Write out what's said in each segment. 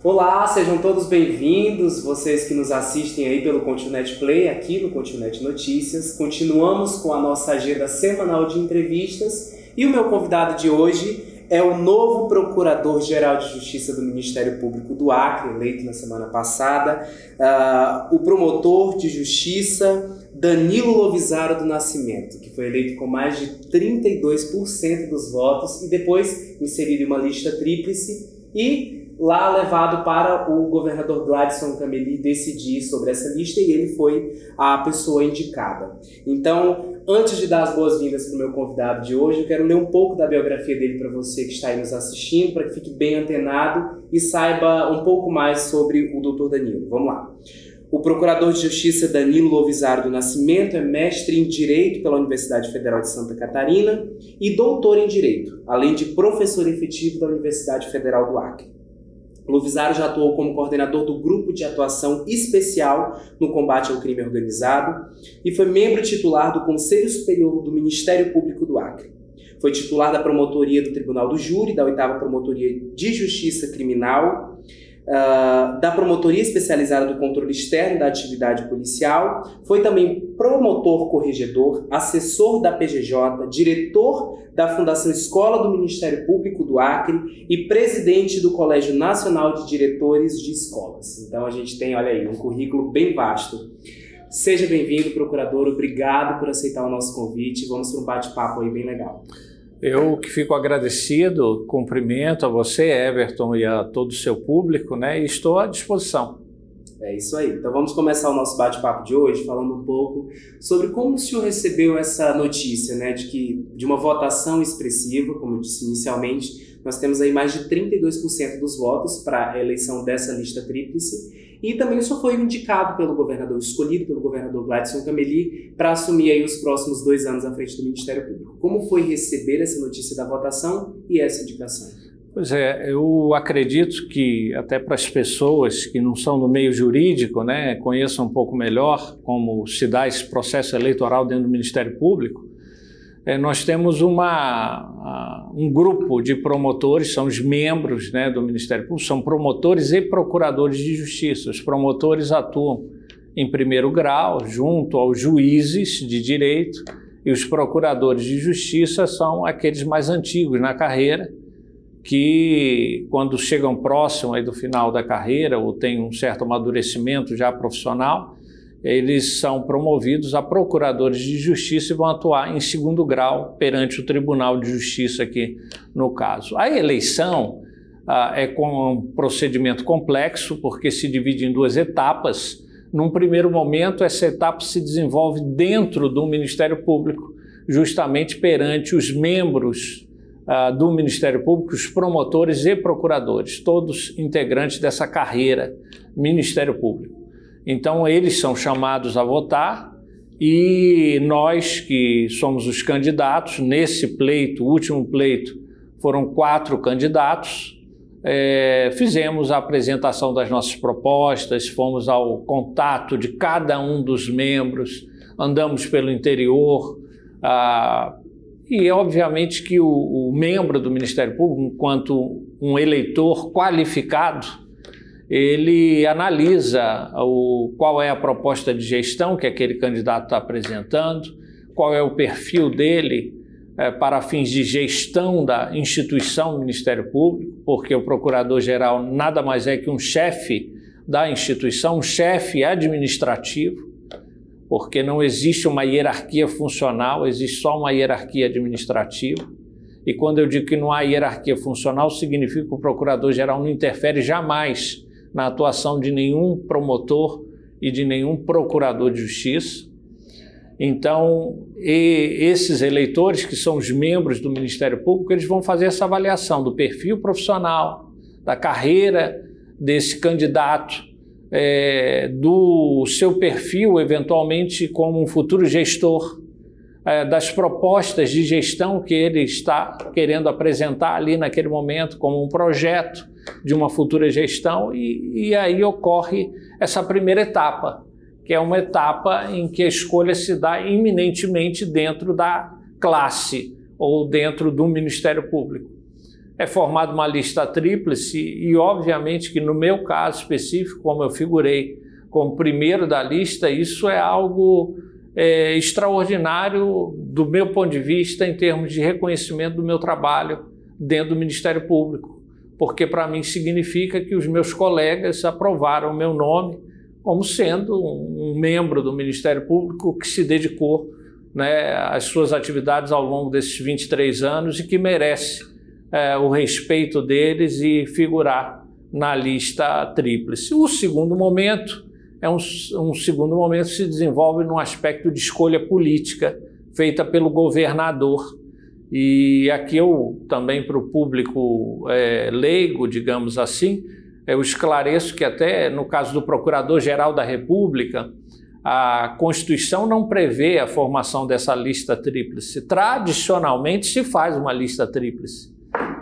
Olá, sejam todos bem-vindos, vocês que nos assistem aí pelo Continente Play, aqui no Continente Notícias. Continuamos com a nossa agenda semanal de entrevistas e o meu convidado de hoje é o novo Procurador-Geral de Justiça do Ministério Público do Acre, eleito na semana passada, o promotor de justiça Danilo Lovisaro do Nascimento, que foi eleito com mais de 32% dos votos e depois inserido em uma lista tríplice e lá levado para o governador Gladson Cameli decidir sobre essa lista e ele foi a pessoa indicada. Então, antes de dar as boas-vindas para o meu convidado de hoje, eu quero ler um pouco da biografia dele para você que está aí nos assistindo, para que fique bem antenado e saiba um pouco mais sobre o Dr. Danilo. Vamos lá. O Procurador de Justiça Danilo Lovisaro do Nascimento é mestre em Direito pela Universidade Federal de Santa Catarina e doutor em Direito, além de professor efetivo da Universidade Federal do Acre. Lovisaro já atuou como coordenador do Grupo de Atuação Especial no Combate ao Crime Organizado e foi membro titular do Conselho Superior do Ministério Público do Acre. Foi titular da Promotoria do Tribunal do Júri, da 8ª Promotoria de Justiça Criminal, da Promotoria Especializada do Controle Externo da Atividade Policial, foi também promotor corregedor, assessor da PGJ, diretor da Fundação Escola do Ministério Público do Acre e presidente do Colégio Nacional de Diretores de Escolas. Então a gente tem, olha aí, um currículo bem vasto. Seja bem-vindo, procurador, obrigado por aceitar o nosso convite, vamos para um bate-papo aí bem legal. Eu que fico agradecido, cumprimento a você, Everton, e a todo o seu público, né? E estou à disposição. É isso aí. Então vamos começar o nosso bate-papo de hoje falando um pouco sobre como o senhor recebeu essa notícia, né? De uma votação expressiva, como eu disse inicialmente, nós temos aí mais de 32% dos votos para a eleição dessa lista tríplice. E também o senhor foi indicado pelo governador, escolhido pelo governador Gladson Cameli para assumir aí os próximos 2 anos à frente do Ministério Público. Como foi receber essa notícia da votação e essa indicação? Pois é, eu acredito que até para as pessoas que não são do meio jurídico, né, conheçam um pouco melhor como se dá esse processo eleitoral dentro do Ministério Público, nós temos um grupo de promotores, são os membros, né, do Ministério Público, são promotores e procuradores de justiça. Os promotores atuam em primeiro grau, junto aos juízes de direito, e os procuradores de justiça são aqueles mais antigos na carreira, que quando chegam próximo aí do final da carreira ou têm um certo amadurecimento já profissional, eles são promovidos a procuradores de justiça e vão atuar em segundo grau perante o Tribunal de Justiça aqui no caso. A eleição é com um procedimento complexo porque se divide em 2 etapas. Num primeiro momento, essa etapa se desenvolve dentro do Ministério Público, justamente perante os membros do Ministério Público, os promotores e procuradores, todos integrantes dessa carreira Ministério Público. Então, eles são chamados a votar e nós, que somos os candidatos, nesse pleito, o último pleito, foram 4 candidatos, fizemos a apresentação das nossas propostas, fomos ao contato de cada um dos membros, andamos pelo interior, e obviamente que o membro do Ministério Público, enquanto um eleitor qualificado, ele analisa qual é a proposta de gestão que aquele candidato está apresentando, qual é o perfil dele para fins de gestão da instituição do Ministério Público, porque o procurador-geral nada mais é que um chefe da instituição, um chefe administrativo, porque não existe uma hierarquia funcional, existe só uma hierarquia administrativa. E quando eu digo que não há hierarquia funcional, significa que o procurador-geral não interfere jamais na atuação de nenhum promotor e de nenhum procurador de justiça. Então, esses eleitores, que são os membros do Ministério Público, eles vão fazer essa avaliação do perfil profissional, da carreira desse candidato, do seu perfil, eventualmente, como um futuro gestor, das propostas de gestão que ele está querendo apresentar ali naquele momento como um projeto de uma futura gestão e aí ocorre essa primeira etapa, que é uma etapa em que a escolha se dá iminentemente dentro da classe ou dentro do Ministério Público. é formada uma lista tríplice e, obviamente, que no meu caso específico, como eu figurei como primeiro da lista, isso é algo extraordinário do meu ponto de vista em termos de reconhecimento do meu trabalho dentro do Ministério Público, porque para mim significa que os meus colegas aprovaram o meu nome como sendo um membro do Ministério Público que se dedicou, né, às suas atividades ao longo desses 23 anos e que merece o respeito deles e figurar na lista tríplice. O segundo momento um segundo momento que se desenvolve num aspecto de escolha política feita pelo governador. E aqui eu também, para o público leigo, digamos assim, eu esclareço que até no caso do Procurador-Geral da República, a Constituição não prevê a formação dessa lista tríplice. Tradicionalmente se faz uma lista tríplice,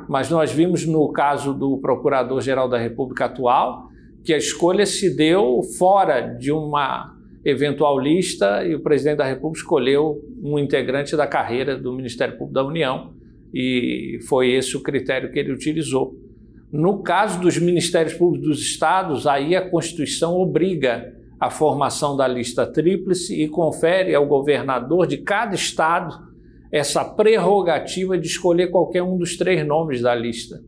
mas nós vimos no caso do Procurador-Geral da República atual que a escolha se deu fora de uma eventual lista e o presidente da República escolheu um integrante da carreira do Ministério Público da União e foi esse o critério que ele utilizou. No caso dos Ministérios Públicos dos Estados, aí a Constituição obriga a formação da lista tríplice e confere ao governador de cada estado essa prerrogativa de escolher qualquer um dos 3 nomes da lista.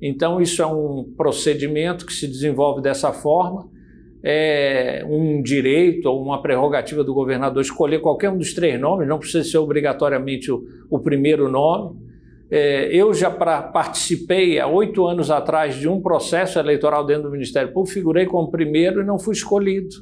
Então, isso é um procedimento que se desenvolve dessa forma, é um direito ou uma prerrogativa do governador escolher qualquer um dos 3 nomes, não precisa ser obrigatoriamente o primeiro nome. Eu já participei há 8 anos atrás de um processo eleitoral dentro do Ministério Público, figurei como primeiro e não fui escolhido.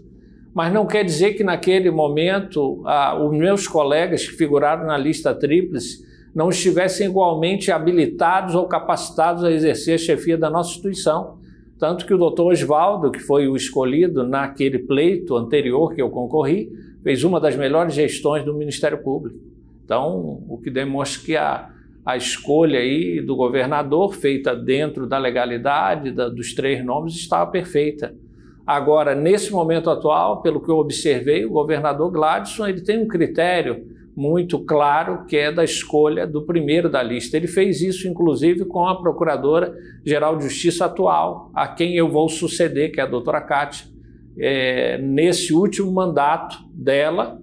Mas não quer dizer que naquele momento os meus colegas que figuraram na lista tríplice não estivessem igualmente habilitados ou capacitados a exercer a chefia da nossa instituição. Tanto que o doutor Oswaldo, que foi o escolhido naquele pleito anterior que eu concorri, fez uma das melhores gestões do Ministério Público. Então, o que demonstra que a escolha aí do governador, feita dentro da legalidade dos 3 nomes, estava perfeita. Agora, nesse momento atual, pelo que eu observei, o governador Gladson ele tem um critério muito claro, que é da escolha do primeiro da lista. Ele fez isso, inclusive, com a Procuradora-Geral de Justiça atual, a quem eu vou suceder, que é a doutora Kátia. Nesse último mandato dela,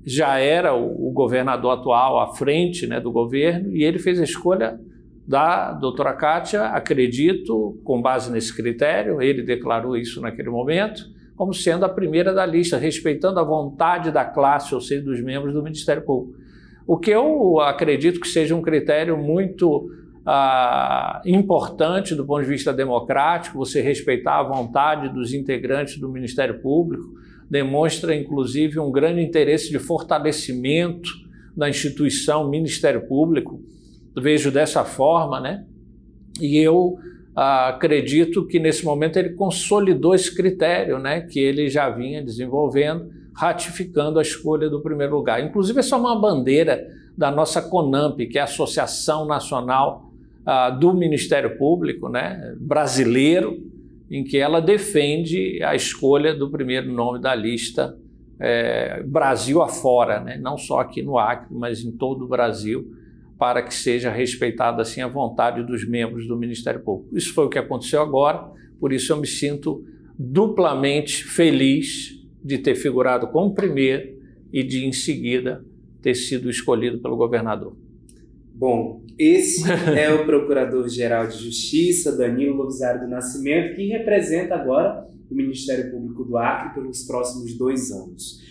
já era o governador atual à frente, né, do governo, e ele fez a escolha da doutora Kátia, acredito, com base nesse critério, ele declarou isso naquele momento, como sendo a primeira da lista, respeitando a vontade da classe, ou seja, dos membros do Ministério Público. O que eu acredito que seja um critério muito importante do ponto de vista democrático, você respeitar a vontade dos integrantes do Ministério Público, demonstra, inclusive, um grande interesse de fortalecimento da instituição Ministério Público. Vejo dessa forma, né? E eu acredito que nesse momento ele consolidou esse critério, né, que ele já vinha desenvolvendo, ratificando a escolha do primeiro lugar. Inclusive, essa é uma bandeira da nossa CONAMP, que é a Associação Nacional do Ministério Público, né, brasileiro, em que ela defende a escolha do primeiro nome da lista Brasil afora, né, não só aqui no Acre, mas em todo o Brasil, para que seja respeitada assim a vontade dos membros do Ministério Público. Isso foi o que aconteceu agora, por isso eu me sinto duplamente feliz de ter figurado como primeiro e de, em seguida, ter sido escolhido pelo governador. Bom, esse é o Procurador-Geral de Justiça, Danilo Lovisaro do Nascimento, que representa agora o Ministério Público do Acre pelos próximos 2 anos.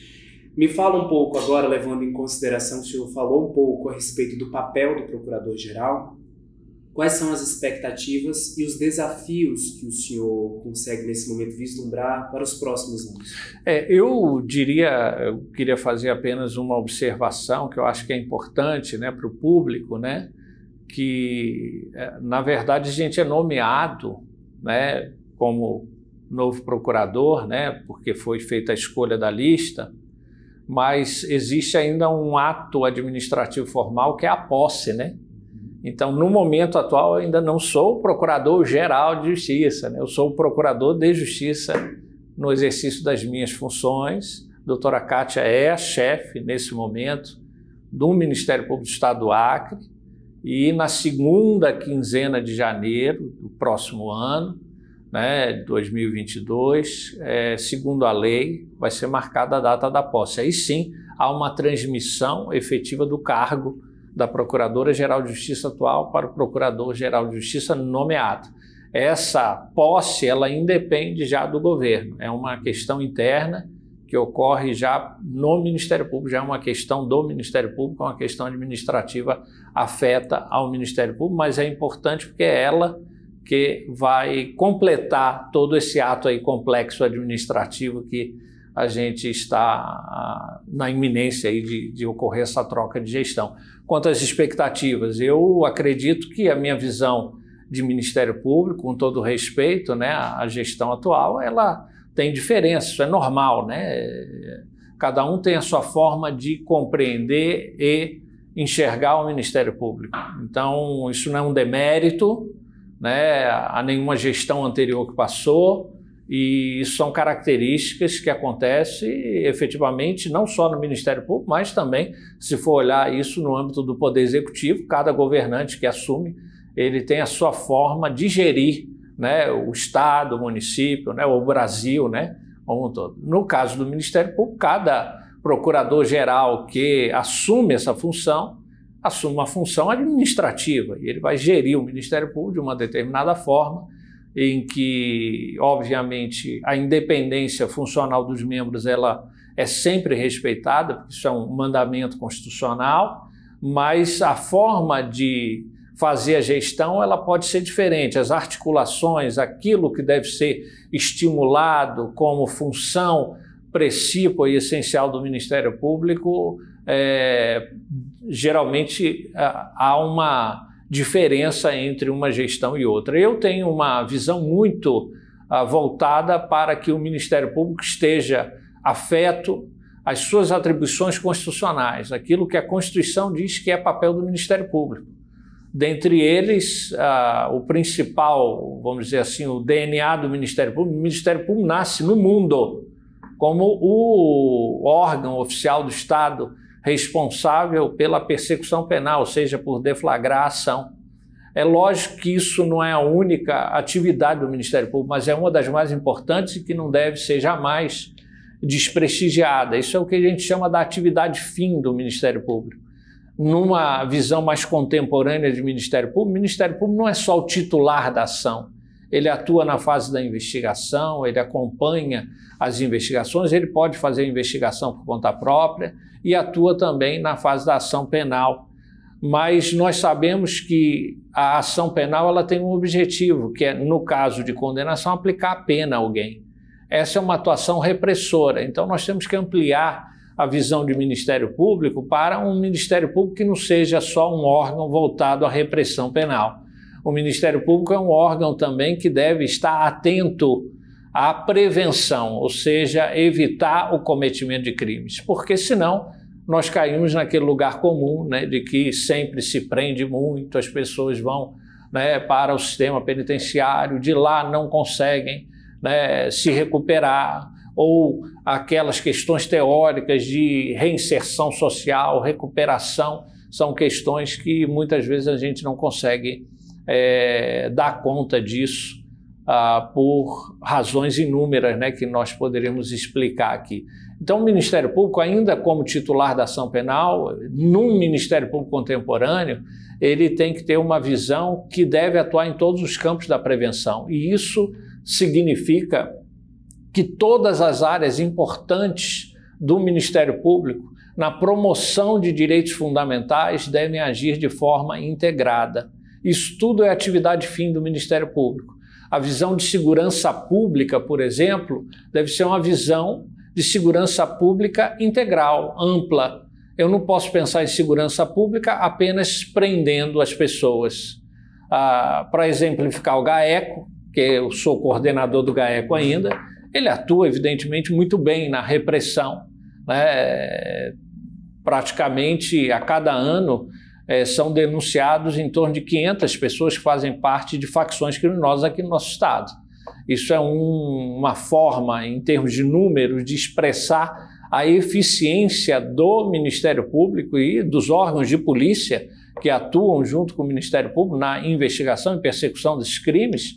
Me fala um pouco agora, levando em consideração que o senhor falou um pouco a respeito do papel do Procurador-Geral, quais são as expectativas e os desafios que o senhor consegue nesse momento vislumbrar para os próximos anos? Eu queria fazer apenas uma observação que eu acho que é importante, né, para o público, né, que na verdade a gente é nomeado, né, como novo procurador, né, porque foi feita a escolha da lista, mas existe ainda um ato administrativo formal que é a posse, né? Então, no momento atual, eu ainda não sou o Procurador-Geral de Justiça, né? Eu sou o Procurador de Justiça no exercício das minhas funções. A doutora Kátia é a chefe, nesse momento, do Ministério Público do Estado do Acre e na segunda quinzena de janeiro do próximo ano, né, 2022, segundo a lei, vai ser marcada a data da posse. Aí sim, há uma transmissão efetiva do cargo da Procuradora-Geral de Justiça atual para o Procurador-Geral de Justiça nomeado. Essa posse, ela independe já do governo, é uma questão interna que ocorre já no Ministério Público, já é uma questão do Ministério Público, uma questão administrativa, afeta ao Ministério Público, mas é importante porque é ela que vai completar todo esse ato aí complexo administrativo que a gente está na iminência aí de ocorrer essa troca de gestão. Quanto às expectativas, eu acredito que a minha visão de Ministério Público, com todo respeito, né, a gestão atual, ela tem diferença, isso é normal, né? Cada um tem a sua forma de compreender e enxergar o Ministério Público. Então, isso não é um demérito, né, a nenhuma gestão anterior que passou, e isso são características que acontecem efetivamente não só no Ministério Público, mas também, se for olhar isso no âmbito do Poder Executivo, cada governante que assume, ele tem a sua forma de gerir, né, o Estado, o município, né, o Brasil, né, como um todo. No caso do Ministério Público, cada procurador-geral que assume essa função, assume uma função administrativa e ele vai gerir o Ministério Público de uma determinada forma, em que, obviamente, a independência funcional dos membros ela é sempre respeitada, porque isso é um mandamento constitucional, mas a forma de fazer a gestão ela pode ser diferente, as articulações, aquilo que deve ser estimulado como função precípua e essencial do Ministério Público, geralmente há uma diferença entre uma gestão e outra. Eu tenho uma visão muito voltada para que o Ministério Público esteja afeto às suas atribuições constitucionais, aquilo que a Constituição diz que é papel do Ministério Público. Dentre eles, o principal, vamos dizer assim, o DNA do Ministério Público. O Ministério Público nasce no mundo como o órgão oficial do Estado responsável pela persecução penal, seja por deflagrar a ação. É lógico que isso não é a única atividade do Ministério Público, mas é uma das mais importantes e que não deve ser jamais desprestigiada. Isso é o que a gente chama da atividade fim do Ministério Público. Numa visão mais contemporânea de Ministério Público, o Ministério Público não é só o titular da ação, ele atua na fase da investigação, ele acompanha as investigações, ele pode fazer a investigação por conta própria e atua também na fase da ação penal. Mas nós sabemos que a ação penal ela tem um objetivo, que é, no caso de condenação, aplicar a pena a alguém. Essa é uma atuação repressora, então nós temos que ampliar a visão de Ministério Público para um Ministério Público que não seja só um órgão voltado à repressão penal. O Ministério Público é um órgão também que deve estar atento à prevenção, ou seja, evitar o cometimento de crimes, porque senão nós caímos naquele lugar comum, né, de que sempre se prende muito, as pessoas vão, né, para o sistema penitenciário, de lá não conseguem, né, se recuperar, ou aquelas questões teóricas de reinserção social, recuperação, são questões que muitas vezes a gente não consegue dar conta disso por razões inúmeras, né, que nós poderíamos explicar aqui. Então o Ministério Público, ainda como titular da ação penal, num Ministério Público contemporâneo, ele tem que ter uma visão que deve atuar em todos os campos da prevenção, e isso significa que todas as áreas importantes do Ministério Público, na promoção de direitos fundamentais, devem agir de forma integrada. Isso tudo é atividade fim do Ministério Público. A visão de segurança pública, por exemplo, deve ser uma visão de segurança pública integral, ampla. Eu não posso pensar em segurança pública apenas prendendo as pessoas. Para exemplificar o GAECO, que eu sou coordenador do GAECO ainda, ele atua, evidentemente, muito bem na repressão, né? Praticamente a cada ano são denunciados em torno de 500 pessoas que fazem parte de facções criminosas aqui no nosso estado. Isso é uma forma, em termos de números, de expressar a eficiência do Ministério Público e dos órgãos de polícia que atuam junto com o Ministério Público na investigação e persecução desses crimes,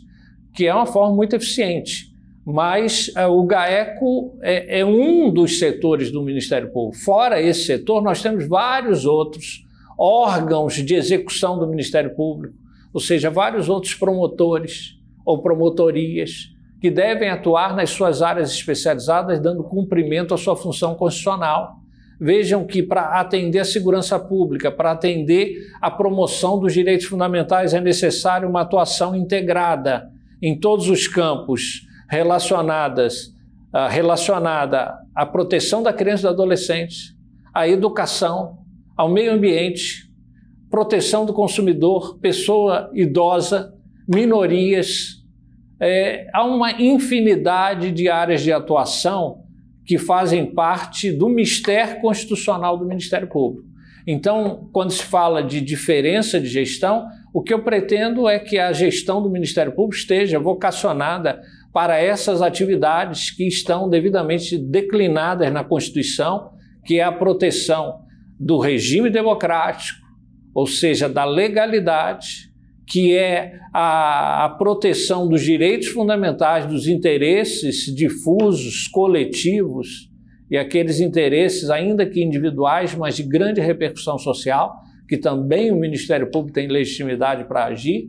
que é uma forma muito eficiente. Mas o GAECO é um dos setores do Ministério Público. Fora esse setor, nós temos vários outros órgãos de execução do Ministério Público, ou seja, vários outros promotores ou promotorias que devem atuar nas suas áreas especializadas, dando cumprimento à sua função constitucional. Vejam que para atender a segurança pública, para atender a promoção dos direitos fundamentais, é necessário uma atuação integrada em todos os campos relacionada à proteção da criança e do adolescente, à educação, ao meio ambiente, proteção do consumidor, pessoa idosa, minorias. Há uma infinidade de áreas de atuação que fazem parte do mistério constitucional do Ministério Público. Então, quando se fala de diferença de gestão, o que eu pretendo é que a gestão do Ministério Público esteja vocacionada para essas atividades que estão devidamente declinadas na Constituição, que é a proteção do regime democrático, ou seja, da legalidade, que é a proteção dos direitos fundamentais, dos interesses difusos, coletivos, e aqueles interesses, ainda que individuais, mas de grande repercussão social, que também o Ministério Público tem legitimidade para agir,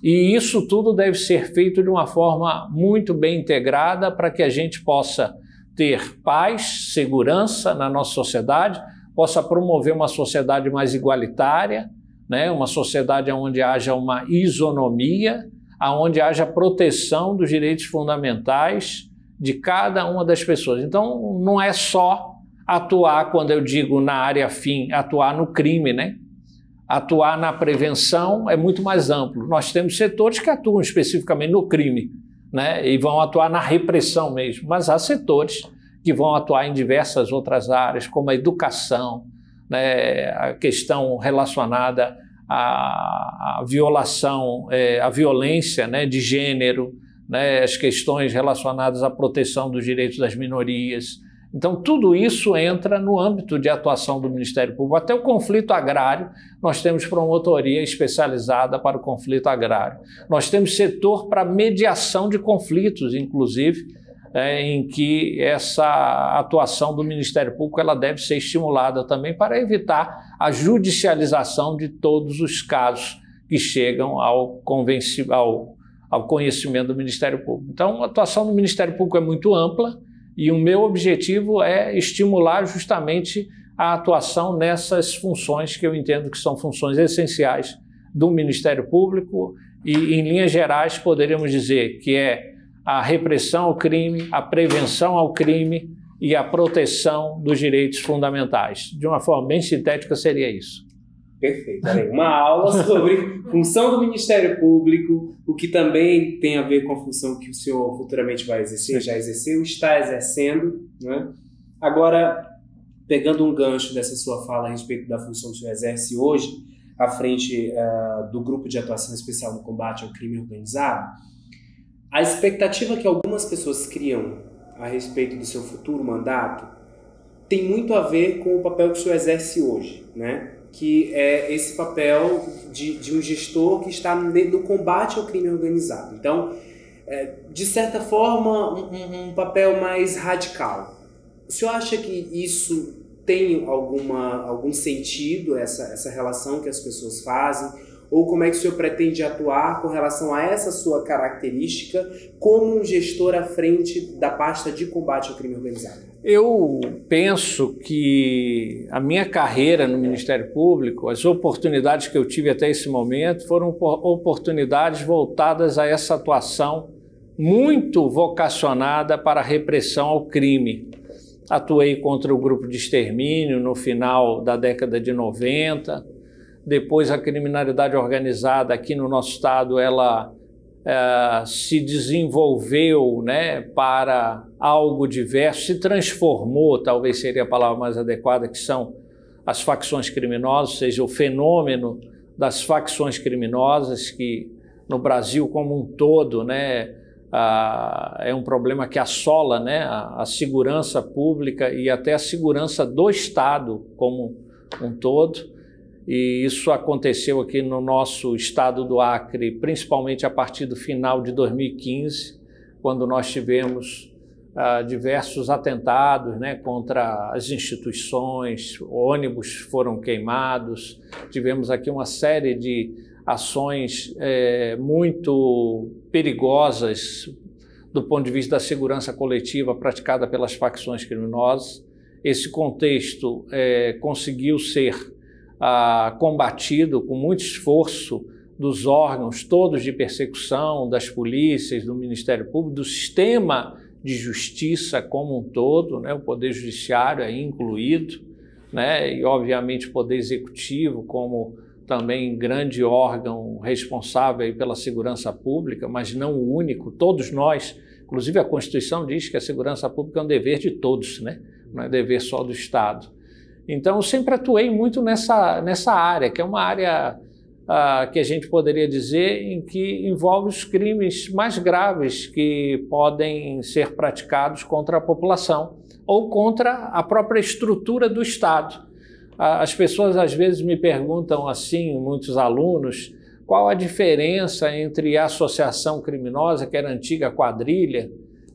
e isso tudo deve ser feito de uma forma muito bem integrada para que a gente possa ter paz, segurança na nossa sociedade, possa promover uma sociedade mais igualitária, né? Uma sociedade onde haja uma isonomia, onde haja proteção dos direitos fundamentais de cada uma das pessoas. Então, não é só atuar, quando eu digo na área fim, atuar no crime, né? Atuar na prevenção é muito mais amplo. Nós temos setores que atuam especificamente no crime, né? E vão atuar na repressão mesmo, mas há setores que vão atuar em diversas outras áreas, como a educação, né? A questão relacionada à violação, à violência, né? De gênero, né? As questões relacionadas à proteção dos direitos das minorias. Então, tudo isso entra no âmbito de atuação do Ministério Público. Até o conflito agrário, nós temos promotoria especializada para o conflito agrário. Nós temos setor para mediação de conflitos, inclusive, em que essa atuação do Ministério Público ela deve ser estimulada também para evitar a judicialização de todos os casos que chegam ao conhecimento do Ministério Público. Então, a atuação do Ministério Público é muito ampla, e o meu objetivo é estimular justamente a atuação nessas funções que eu entendo que são funções essenciais do Ministério Público e, em linhas gerais, poderíamos dizer que é a repressão ao crime, a prevenção ao crime e a proteção dos direitos fundamentais. De uma forma bem sintética, seria isso. Perfeito. Uma aula sobre função do Ministério Público, o que também tem a ver com a função que o senhor futuramente vai exercer, já exerceu, está exercendo, né? Agora, pegando um gancho dessa sua fala a respeito da função que o senhor exerce hoje, à frente do Grupo de Atuação Especial no Combate ao Crime Organizado, a expectativa que algumas pessoas criam a respeito do seu futuro mandato tem muito a ver com o papel que o senhor exerce hoje, né? Que é esse papel de um gestor que está no combate ao crime organizado. Então, de certa forma, um papel mais radical. O senhor acha que isso tem algum sentido, essa relação que as pessoas fazem? Ou como é que o senhor pretende atuar com relação a essa sua característica como um gestor à frente da pasta de combate ao crime organizado? Eu penso que a minha carreira no Ministério Público, as oportunidades que eu tive até esse momento, foram oportunidades voltadas a essa atuação muito vocacionada para a repressão ao crime. Atuei contra o grupo de extermínio no final da década de 90, depois a criminalidade organizada aqui no nosso estado, ela se desenvolveu, né, para algo diverso, se transformou, talvez seria a palavra mais adequada, que são as facções criminosas, ou seja, o fenômeno das facções criminosas, que no Brasil como um todo, né, é um problema que assola, né, a segurança pública e até a segurança do Estado como um todo. e isso aconteceu aqui no nosso estado do Acre, principalmente a partir do final de 2015, quando nós tivemos diversos atentados, né, contra as instituições, ônibus foram queimados, tivemos aqui uma série de ações muito perigosas do ponto de vista da segurança coletiva praticada pelas facções criminosas. Esse contexto conseguiu ser combatido com muito esforço dos órgãos todos de persecução, das polícias, do Ministério Público, do sistema de justiça como um todo, né? O Poder Judiciário é incluído, né? E obviamente o Poder Executivo como também grande órgão responsável aí pela segurança pública, mas não o único, todos nós, inclusive a Constituição diz que a segurança pública é um dever de todos, né? Não é dever só do Estado. Então eu sempre atuei muito nessa área, que é uma área que a gente poderia dizer em que envolve os crimes mais graves que podem ser praticados contra a população ou contra a própria estrutura do Estado. As pessoas às vezes me perguntam assim, muitos alunos, qual a diferença entre a associação criminosa, que era a antiga quadrilha,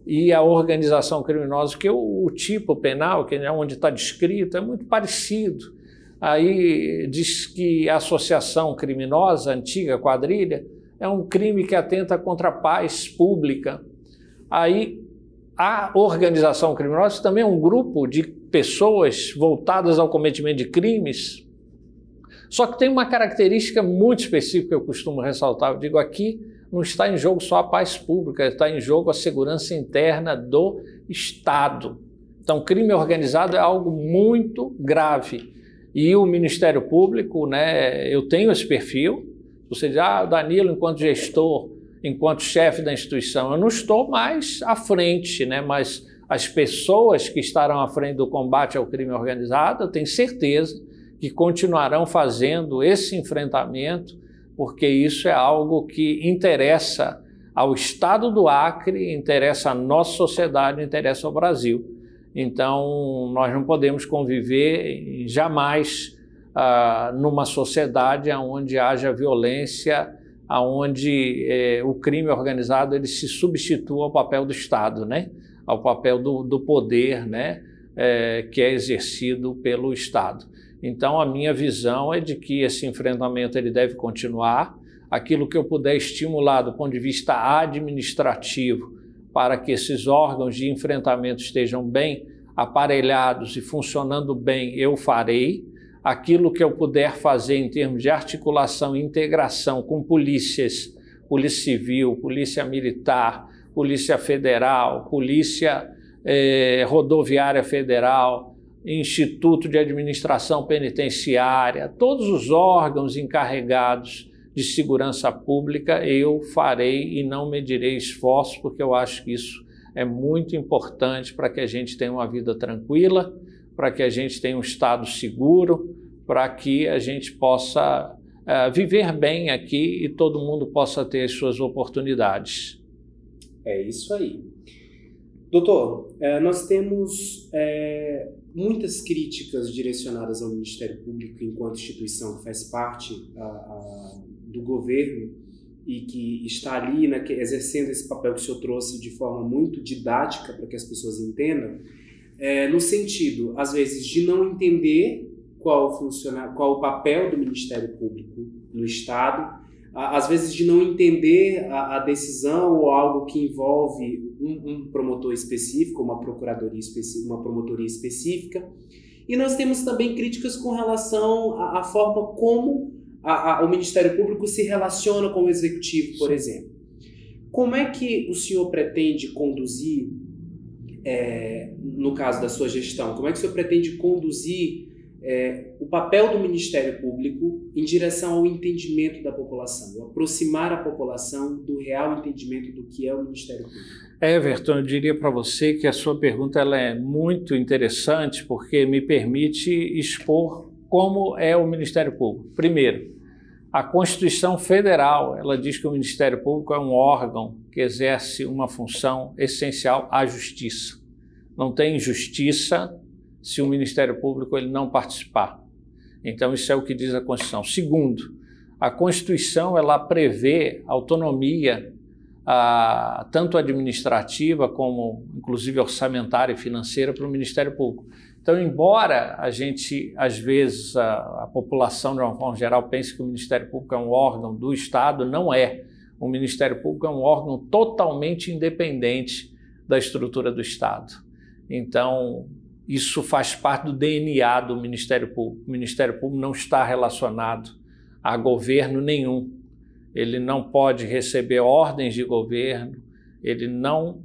e a organização criminosa, porque o tipo penal, que é onde está descrito, é muito parecido. Aí diz que a associação criminosa, a antiga quadrilha, é um crime que atenta contra a paz pública. Aí a organização criminosa também é um grupo de pessoas voltadas ao cometimento de crimes, só que tem uma característica muito específica que eu costumo ressaltar. Eu digo, aqui não está em jogo só a paz pública, está em jogo a segurança interna do Estado. Então, crime organizado é algo muito grave. E o Ministério Público, né, eu tenho esse perfil. Você diz, Danilo, enquanto gestor, enquanto chefe da instituição, eu não estou mais à frente, né, mas as pessoas que estarão à frente do combate ao crime organizado, eu tenho certeza que continuarão fazendo esse enfrentamento, porque isso é algo que interessa ao Estado do Acre, interessa à nossa sociedade, interessa ao Brasil. Então, nós não podemos conviver jamais numa sociedade onde haja violência, onde o crime organizado ele se substitua ao papel do Estado, né? Ao papel do poder, né? Que é exercido pelo Estado. Então, a minha visão é de que esse enfrentamento ele deve continuar. Aquilo que eu puder estimular do ponto de vista administrativo, para que esses órgãos de enfrentamento estejam bem aparelhados e funcionando bem, eu farei. Aquilo que eu puder fazer em termos de articulação e integração com polícias, Polícia Civil, Polícia Militar, Polícia Federal, Polícia Rodoviária Federal, Instituto de Administração Penitenciária, todos os órgãos encarregados de segurança pública, eu farei e não medirei esforços, porque eu acho que isso é muito importante para que a gente tenha uma vida tranquila, para que a gente tenha um Estado seguro, para que a gente possa viver bem aqui e todo mundo possa ter as suas oportunidades. É isso aí. Doutor, nós temos muitas críticas direcionadas ao Ministério Público enquanto instituição que faz parte do governo e que está ali, né, exercendo esse papel que o senhor trouxe de forma muito didática para que as pessoas entendam, no sentido, às vezes, de não entender qual o papel do Ministério Público no Estado, às vezes de não entender a decisão ou algo que envolve um promotor específico, uma procuradoria específica, uma promotoria específica. E nós temos também críticas com relação à forma como o Ministério Público se relaciona com o Executivo, por exemplo. Como é que o senhor pretende conduzir, no caso da sua gestão, como é que o senhor pretende conduzir o papel do Ministério Público em direção ao entendimento da população, aproximar a população do real entendimento do que é o Ministério Público? Everton, eu diria para você que a sua pergunta ela é muito interessante porque me permite expor como é o Ministério Público. Primeiro, a Constituição Federal, ela diz que o Ministério Público é um órgão que exerce uma função essencial à justiça. Não tem justiça se o Ministério Público ele não participar. Então, isso é o que diz a Constituição. Segundo, a Constituição ela prevê autonomia tanto administrativa como, inclusive, orçamentária e financeira para o Ministério Público. Então, embora a gente, às vezes, a população, de uma forma geral, pense que o Ministério Público é um órgão do Estado, não é. O Ministério Público é um órgão totalmente independente da estrutura do Estado. Então, isso faz parte do DNA do Ministério Público. O Ministério Público não está relacionado a governo nenhum. Ele não pode receber ordens de governo, ele não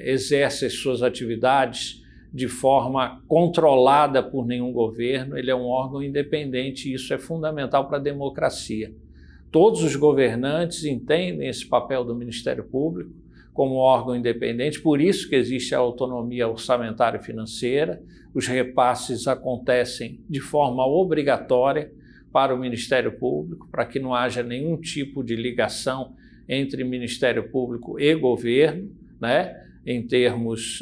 exerce as suas atividades de forma controlada por nenhum governo, ele é um órgão independente e isso é fundamental para a democracia. Todos os governantes entendem esse papel do Ministério Público como órgão independente, por isso que existe a autonomia orçamentária e financeira, os repasses acontecem de forma obrigatória para o Ministério Público, para que não haja nenhum tipo de ligação entre Ministério Público e governo, né, em termos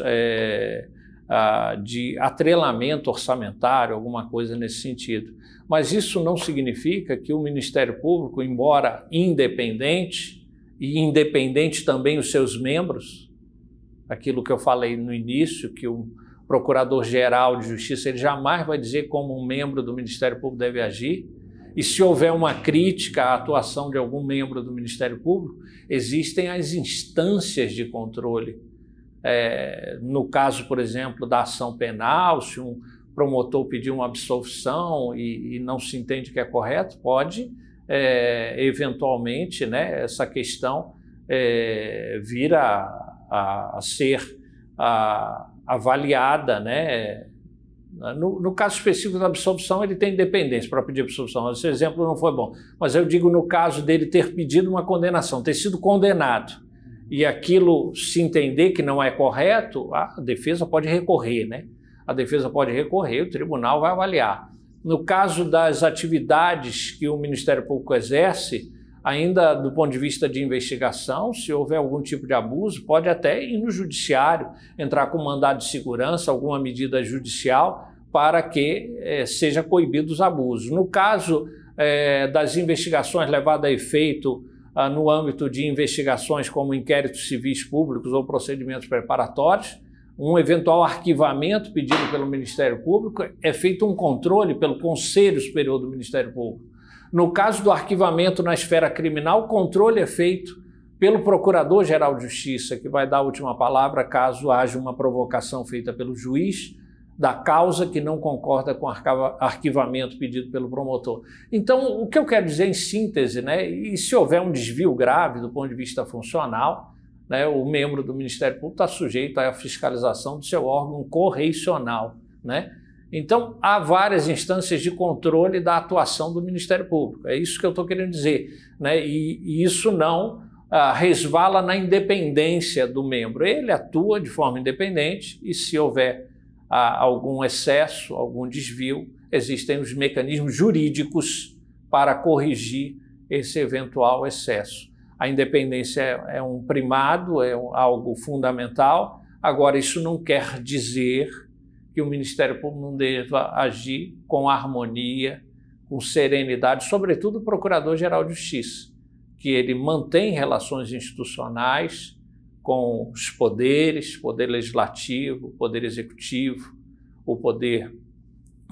de atrelamento orçamentário, alguma coisa nesse sentido. Mas isso não significa que o Ministério Público, embora independente, e independente também os seus membros, aquilo que eu falei no início, que o Procurador-Geral de Justiça ele jamais vai dizer como um membro do Ministério Público deve agir, e se houver uma crítica à atuação de algum membro do Ministério Público, existem as instâncias de controle. No caso, por exemplo, da ação penal, se um promotor pedir uma absolvição e não se entende que é correto, pode, eventualmente, né, essa questão vir a ser avaliada, né? No caso específico da absolvição, ele tem independência para pedir absolvição. Esse exemplo não foi bom. Mas eu digo no caso dele ter pedido uma condenação, ter sido condenado, e aquilo se entender que não é correto, a defesa pode recorrer, né? A defesa pode recorrer, o tribunal vai avaliar. No caso das atividades que o Ministério Público exerce, ainda do ponto de vista de investigação, se houver algum tipo de abuso, pode até ir no judiciário, entrar com mandado de segurança, alguma medida judicial, para que seja coibido os abusos. No caso das investigações levadas a efeito no âmbito de investigações como inquéritos civis públicos ou procedimentos preparatórios, um eventual arquivamento pedido pelo Ministério Público, é feito um controle pelo Conselho Superior do Ministério Público. No caso do arquivamento na esfera criminal, o controle é feito pelo Procurador-Geral de Justiça, que vai dar a última palavra caso haja uma provocação feita pelo juiz da causa que não concorda com o arquivamento pedido pelo promotor. Então, o que eu quero dizer em síntese, né, e se houver um desvio grave do ponto de vista funcional, né, o membro do Ministério Público está sujeito à fiscalização do seu órgão correicional, né? Então, há várias instâncias de controle da atuação do Ministério Público. É isso que eu estou querendo dizer, né? E isso não resvala na independência do membro. Ele atua de forma independente e, se houver algum excesso, algum desvio, existem os mecanismos jurídicos para corrigir esse eventual excesso. A independência é um primado, é algo fundamental. Agora, isso não quer dizer que o Ministério Público não deva agir com harmonia, com serenidade, sobretudo o Procurador-Geral de Justiça, que ele mantém relações institucionais com os poderes, poder legislativo, poder executivo, o poder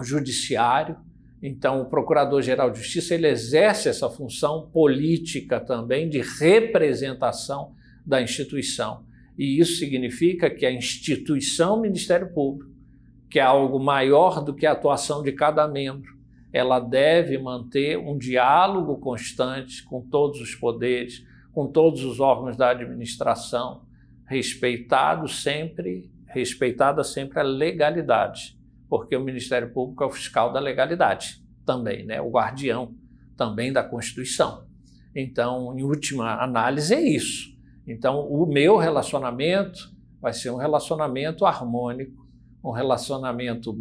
judiciário. Então, o Procurador-Geral de Justiça ele exerce essa função política também de representação da instituição. E isso significa que a instituição Ministério Público, que é algo maior do que a atuação de cada membro, ela deve manter um diálogo constante com todos os poderes, com todos os órgãos da administração, respeitada sempre a legalidade, porque o Ministério Público é o fiscal da legalidade também, né? O guardião também da Constituição. Então, em última análise, é isso. Então, o meu relacionamento vai ser um relacionamento harmônico, um relacionamento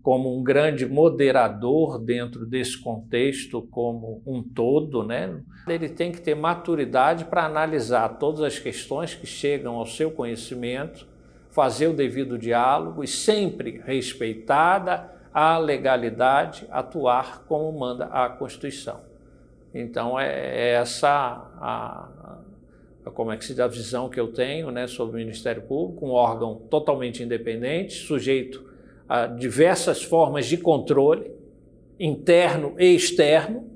como um grande moderador dentro desse contexto como um todo, né? Ele tem que ter maturidade para analisar todas as questões que chegam ao seu conhecimento, fazer o devido diálogo e sempre respeitada a legalidade, atuar como manda a Constituição. Então, é essa como é que se dá a visão que eu tenho, né, sobre o Ministério Público, um órgão totalmente independente, sujeito a diversas formas de controle, interno e externo,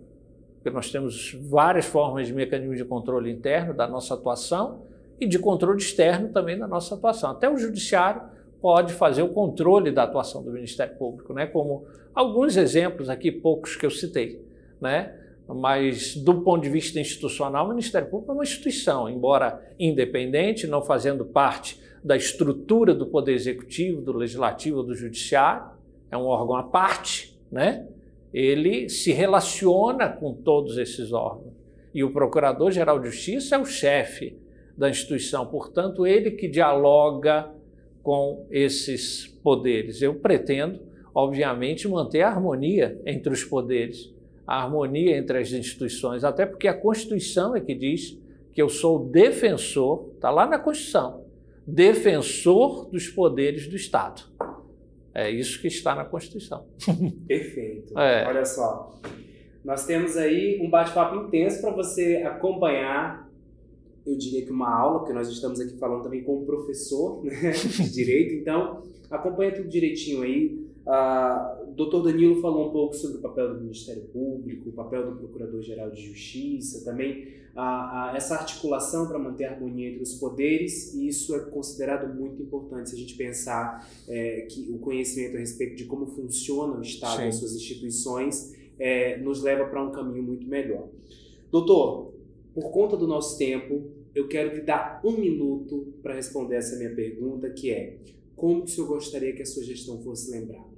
porque nós temos várias formas de mecanismo de controle interno da nossa atuação e de controle externo também da nossa atuação. Até o Judiciário pode fazer o controle da atuação do Ministério Público, né? Como alguns exemplos aqui, poucos que eu citei, né? Mas do ponto de vista institucional, o Ministério Público é uma instituição, embora independente, não fazendo parte da estrutura do Poder Executivo, do Legislativo, do Judiciário, é um órgão à parte, né? Ele se relaciona com todos esses órgãos. E o Procurador-Geral de Justiça é o chefe da instituição, portanto, ele que dialoga com esses poderes. Eu pretendo, obviamente, manter a harmonia entre os poderes, a harmonia entre as instituições, até porque a Constituição é que diz que eu sou defensor, está lá na Constituição, defensor dos poderes do Estado. É isso que está na Constituição. Perfeito. Olha só, nós temos aí um bate-papo intenso para você acompanhar. Eu diria que uma aula, porque nós estamos aqui falando também com um professor, né, de Direito, então acompanha tudo direitinho aí. O doutor Danilo falou um pouco sobre o papel do Ministério Público, o papel do Procurador-Geral de Justiça, também essa articulação para manter a harmonia entre os poderes, e isso é considerado muito importante se a gente pensar que o conhecimento a respeito de como funciona o Estado e as suas instituições nos leva para um caminho muito melhor. Doutor, por conta do nosso tempo, eu quero lhe dar 1 minuto para responder essa minha pergunta, que é: como que o senhor gostaria que a sua gestão fosse lembrada?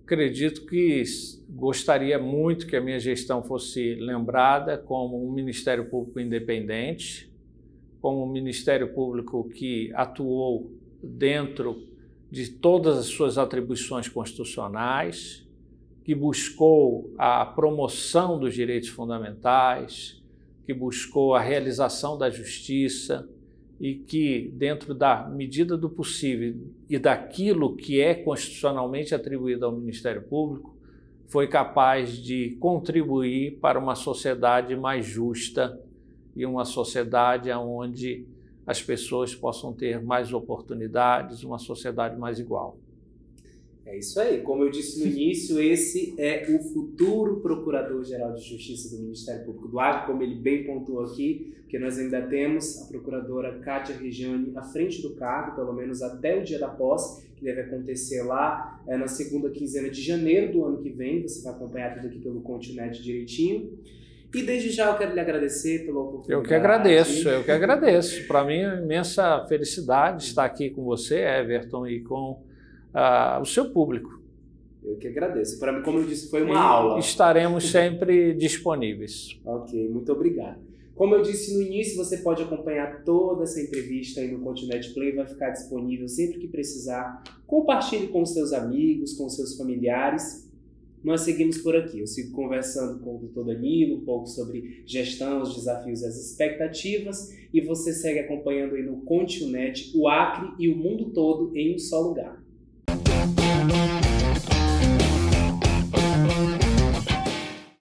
Acredito que gostaria muito que a minha gestão fosse lembrada como um Ministério Público independente, como um Ministério Público que atuou dentro de todas as suas atribuições constitucionais, que buscou a promoção dos direitos fundamentais, que buscou a realização da justiça e que, dentro da medida do possível e daquilo que é constitucionalmente atribuído ao Ministério Público, foi capaz de contribuir para uma sociedade mais justa e uma sociedade onde as pessoas possam ter mais oportunidades, uma sociedade mais igual. É isso aí. Como eu disse no início, esse é o futuro Procurador-Geral de Justiça do Ministério Público do Acre, como ele bem pontuou aqui, porque nós ainda temos a procuradora Kátia Regiane à frente do cargo, pelo menos até o dia da posse, que deve acontecer lá na segunda quinzena de janeiro do ano que vem. Você vai acompanhar tudo aqui pelo Continente direitinho. E desde já eu quero lhe agradecer pela oportunidade. Eu que agradeço. Para mim é uma imensa felicidade estar aqui com você, Everton, e com o seu público. Eu que agradeço. Para mim, como eu disse, foi uma aula. Estaremos sempre disponíveis. Ok, muito obrigado. Como eu disse no início, você pode acompanhar toda essa entrevista aí no Continente Play, vai ficar disponível sempre que precisar. Compartilhe com seus amigos, com seus familiares. Nós seguimos por aqui. Eu sigo conversando com o doutor Danilo um pouco sobre gestão, os desafios e as expectativas, e você segue acompanhando aí no Continente o Acre e o mundo todo em um só lugar.